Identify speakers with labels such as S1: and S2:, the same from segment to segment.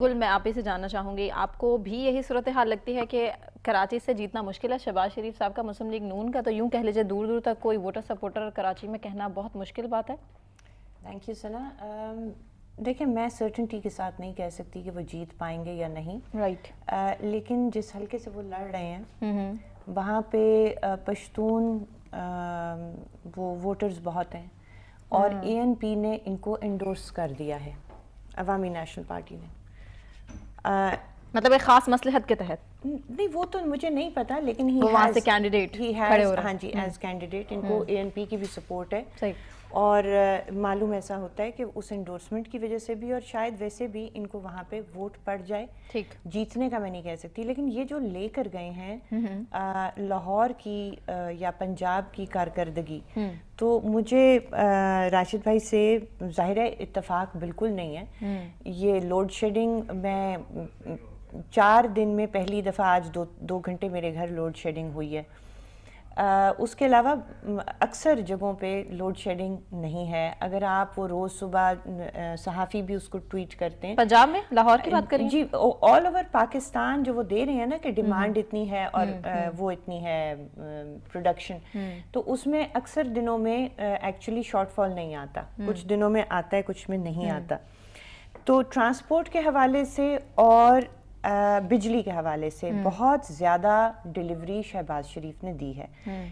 S1: گل میں آپ ہی سے جاننا چاہوں گی، آپ کو بھی یہی صورتحال لگتی ہے کہ کراچی سے جیتنا مشکل ہے؟ شہباز شریف صاحب کا مسلم لیگ نون کا تو یوں کہہ لیجیے دور دور تک کوئی ووٹر سپورٹر کراچی میں کہنا بہت مشکل بات ہے۔
S2: تھینک یو ثنا۔ دیکھیں، میں سرٹنٹی کے ساتھ نہیں کہہ سکتی کہ وہ جیت پائیں گے یا نہیں،
S1: رائٹ،
S2: لیکن جس حلقے سے وہ لڑ رہے ہیں وہاں پہ پشتون وہ ووٹرز بہت ہیں، اور اے این پی نے ان کو انڈورس کر دیا ہے، عوامی نیشنل پارٹی نے۔
S1: مطلب ایک خاص مصلحت کے تحت؟
S2: نہیں، وہ تو مجھے نہیں پتا، لیکن
S1: وہاں سے کینڈیڈیٹ کھڑے ہو رہے ہیں۔
S2: ہاں جی، ایز کینڈیڈیٹ ان کو اے این پی کی بھی سپورٹ ہے،
S1: صحیح،
S2: اور معلوم ایسا ہوتا ہے کہ اس انڈورسمنٹ کی وجہ سے بھی، اور شاید ویسے بھی ان کو وہاں پہ ووٹ پڑ جائے۔
S1: ٹھیک،
S2: جیتنے کا میں نہیں کہہ سکتی، لیکن یہ جو لے کر گئے ہیں لاہور کی یا پنجاب کی کارکردگی، تو مجھے راشد بھائی سے ظاہر ہے اتفاق بالکل نہیں ہے۔ یہ لوڈ شیڈنگ میں 4 دن میں پہلی دفعہ آج 2 گھنٹے میرے گھر لوڈ شیڈنگ ہوئی ہے۔ اس کے علاوہ اکثر جگہوں پہ لوڈ شیڈنگ نہیں ہے۔ اگر آپ وہ روز صبح صحافی بھی اس کو ٹویٹ کرتے ہیں،
S1: پنجاب میں لاہور کی بات کریں؟
S2: جی، آل اوور پاکستان جو وہ دے رہے ہیں نا کہ ڈیمانڈ اتنی ہے اور وہ اتنی ہے پروڈکشن، تو اس میں اکثر دنوں میں ایکچولی شارٹ فال نہیں آتا، کچھ دنوں میں آتا ہے، کچھ میں نہیں آتا۔ تو ٹرانسپورٹ کے حوالے سے اور بجلی کے حوالے سے بہت زیادہ ڈیلیوری شہباز شریف نے دی ہے۔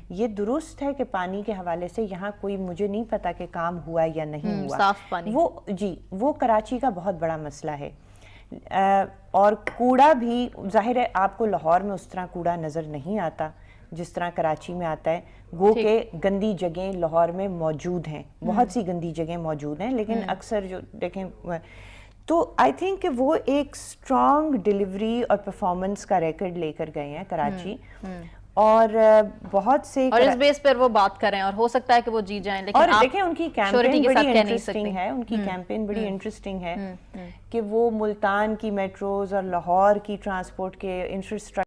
S2: یہ درست ہے کہ پانی کے حوالے سے یہاں کوئی، مجھے نہیں پتا کہ کام ہوا یا نہیں ہوا،
S1: صاف پانی،
S2: وہ کراچی کا بہت بڑا مسئلہ ہے۔ اور کوڑا بھی ظاہر ہے آپ کو لاہور میں اس طرح کوڑا نظر نہیں آتا جس طرح کراچی میں آتا ہے، گو کہ گندی جگہیں لاہور میں موجود ہیں، بہت سی گندی جگہیں موجود ہیں، لیکن اکثر جو دیکھیں، تو آئی تھنک کہ وہ ایک اسٹرانگ ڈیلیوری اور پرفارمنس کا ریکارڈ لے کر گئے ہیں کراچی، اور بہت سے،
S1: اور اس بیس پر وہ بات کریں، اور ہو سکتا ہے کہ وہ جیت جائیں، لیکن
S2: اور دیکھیں ان کی کیمپین بڑی انٹرسٹنگ ہے، ان کی کیمپین بڑی انٹرسٹنگ ہے کہ وہ ملتان کی میٹروز اور لاہور کی ٹرانسپورٹ کے انفراسٹرکچر